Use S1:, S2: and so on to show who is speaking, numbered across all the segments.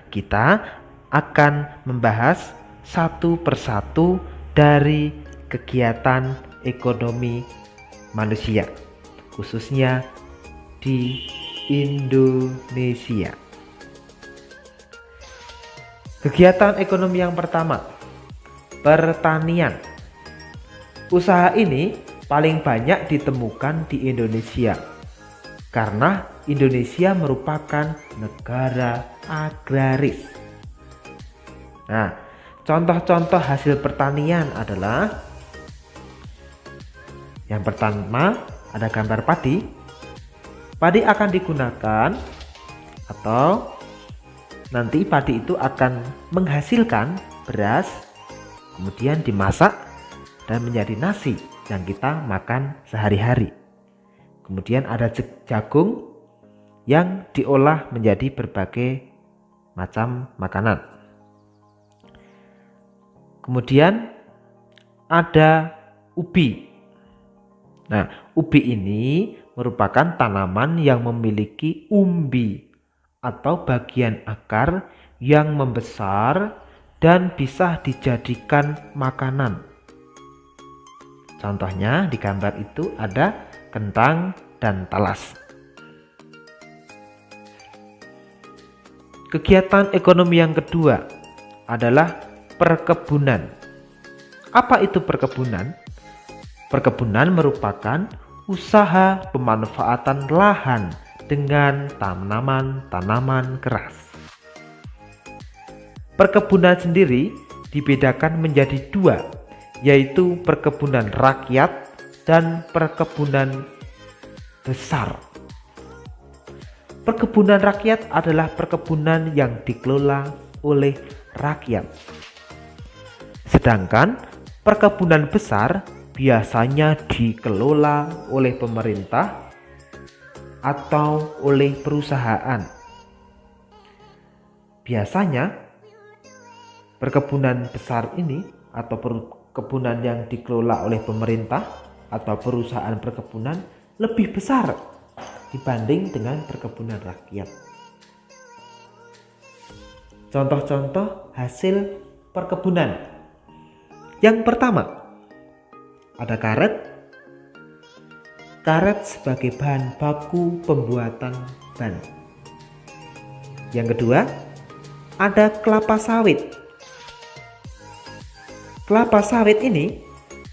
S1: kita akan membahas satu persatu dari kegiatan ekonomi manusia, khususnya di Indonesia. Kegiatan ekonomi yang pertama, pertanian. Usaha ini paling banyak ditemukan di Indonesia karena Indonesia merupakan negara agraris. Nah, contoh-contoh hasil pertanian adalah yang pertama ada gambar padi. Padi akan digunakan atau nanti padi itu akan menghasilkan beras, kemudian dimasak dan menjadi nasi yang kita makan sehari-hari. Kemudian ada jagung yang diolah menjadi berbagai macam makanan. Kemudian ada ubi. Nah, ubi ini merupakan tanaman yang memiliki umbi atau bagian akar yang membesar dan bisa dijadikan makanan. Contohnya di gambar itu ada kentang dan talas. Kegiatan ekonomi yang kedua adalah perkebunan. Apa itu perkebunan? Perkebunan merupakan usaha pemanfaatan lahan dengan tanaman-tanaman keras. Perkebunan sendiri dibedakan menjadi dua, yaitu perkebunan rakyat dan perkebunan besar. Perkebunan rakyat adalah perkebunan yang dikelola oleh rakyat. Sedangkan perkebunan besar biasanya dikelola oleh pemerintah atau oleh perusahaan. Biasanya perkebunan besar ini atau perkebunan yang dikelola oleh pemerintah atau perusahaan perkebunan lebih besar dibanding dengan perkebunan rakyat. Contoh-contoh hasil perkebunan. Yang pertama, ada karet. Karet sebagai bahan baku pembuatan ban. Yang kedua, ada kelapa sawit. Kelapa sawit ini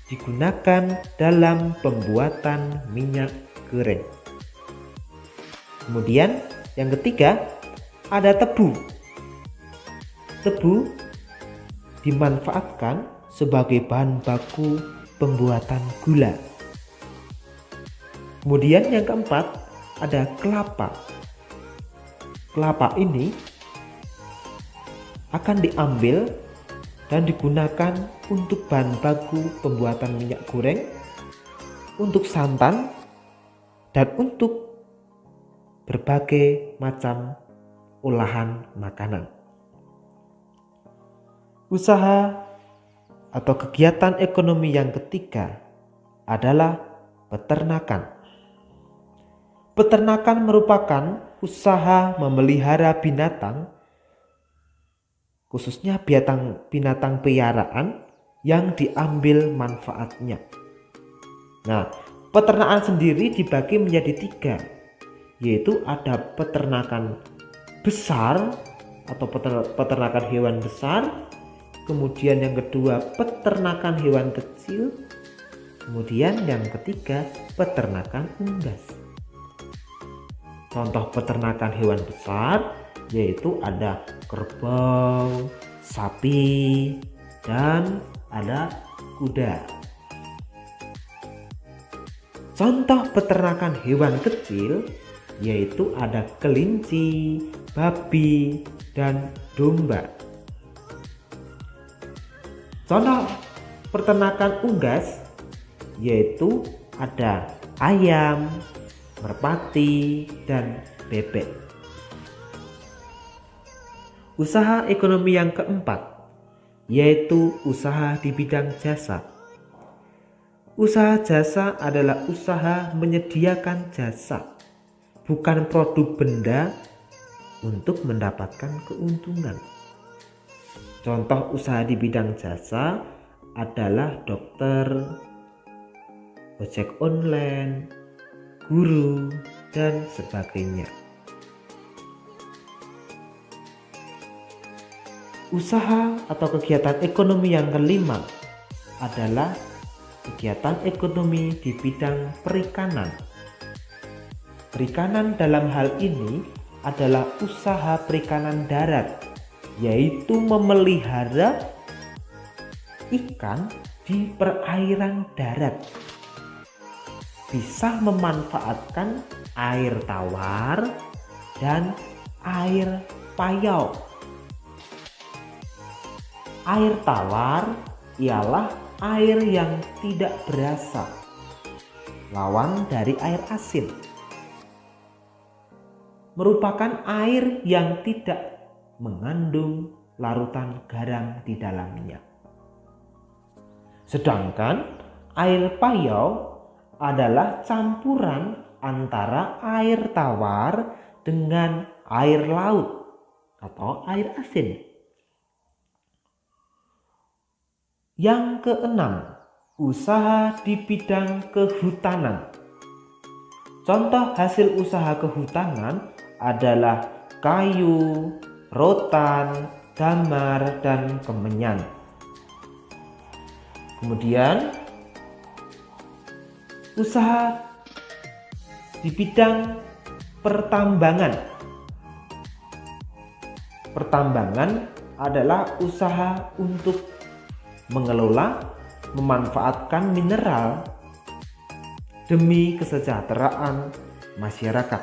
S1: digunakan dalam pembuatan minyak goreng. Kemudian yang ketiga, ada tebu. Tebu dimanfaatkan sebagai bahan baku pembuatan gula. Kemudian yang keempat, ada kelapa. Kelapa ini akan diambil dan digunakan untuk bahan baku pembuatan minyak goreng, untuk santan, dan untuk berbagai macam olahan makanan. Usaha atau kegiatan ekonomi yang ketiga adalah peternakan. Peternakan merupakan usaha memelihara binatang, khususnya binatang peliharaan yang diambil manfaatnya. Nah, peternakan sendiri dibagi menjadi tiga, yaitu ada peternakan besar atau peternakan hewan besar, kemudian yang kedua peternakan hewan kecil, kemudian yang ketiga peternakan unggas. Contoh peternakan hewan besar yaitu ada kerbau, sapi, dan ada kuda. Contoh peternakan hewan kecil yaitu ada kelinci, babi, dan domba. Contoh peternakan unggas yaitu ada ayam, merpati, dan bebek. Usaha ekonomi yang keempat yaitu usaha di bidang jasa. Usaha jasa adalah usaha menyediakan jasa, bukan produk benda untuk mendapatkan keuntungan. Contoh usaha di bidang jasa adalah dokter, ojek online, guru, dan sebagainya. Usaha atau kegiatan ekonomi yang kelima adalah kegiatan ekonomi di bidang perikanan. Perikanan dalam hal ini adalah usaha perikanan darat, yaitu memelihara ikan di perairan darat. Bisa memanfaatkan air tawar dan air payau. Air tawar ialah air yang tidak berasa, lawan dari air asin. Merupakan air yang tidak mengandung larutan garam di dalamnya. Sedangkan air payau adalah campuran antara air tawar dengan air laut atau air asin. Yang keenam, usaha di bidang kehutanan. Contoh hasil usaha kehutanan adalah kayu, rotan, damar, dan kemenyan. Kemudian usaha di bidang pertambangan. Pertambangan adalah usaha untuk mengelola, memanfaatkan mineral demi kesejahteraan masyarakat.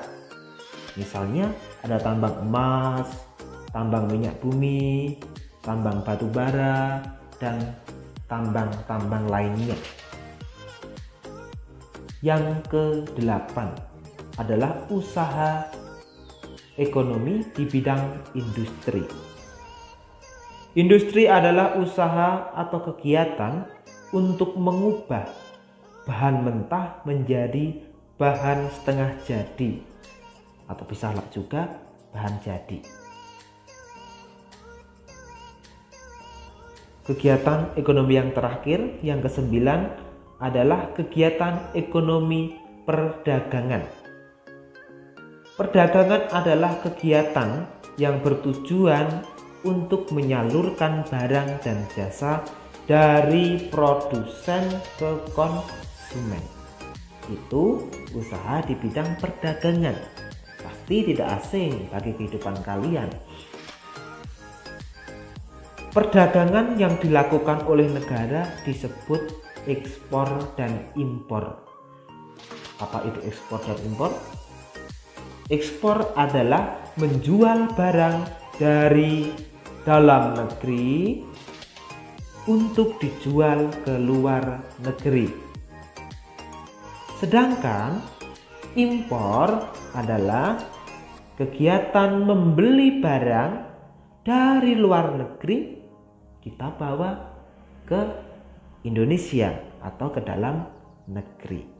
S1: Misalnya ada tambang emas, tambang minyak bumi, tambang batu bara, dan tambang-tambang lainnya. Yang ke-8 adalah usaha ekonomi di bidang industri. Industri adalah usaha atau kegiatan untuk mengubah bahan mentah menjadi bahan setengah jadi, atau bisa juga bahan jadi. Kegiatan ekonomi yang terakhir, yang ke-9, adalah kegiatan ekonomi perdagangan. Perdagangan adalah kegiatan yang bertujuan untuk menyalurkan barang dan jasa dari produsen ke konsumen. Itu usaha di bidang perdagangan. Pasti tidak asing bagi kehidupan kalian. Perdagangan yang dilakukan oleh negara disebut ekspor dan impor. Apa itu ekspor dan impor? Ekspor adalah menjual barang dari dalam negeri untuk dijual ke luar negeri. Sedangkan impor adalah kegiatan membeli barang dari luar negeri, kita bawa ke Indonesia atau ke dalam negeri.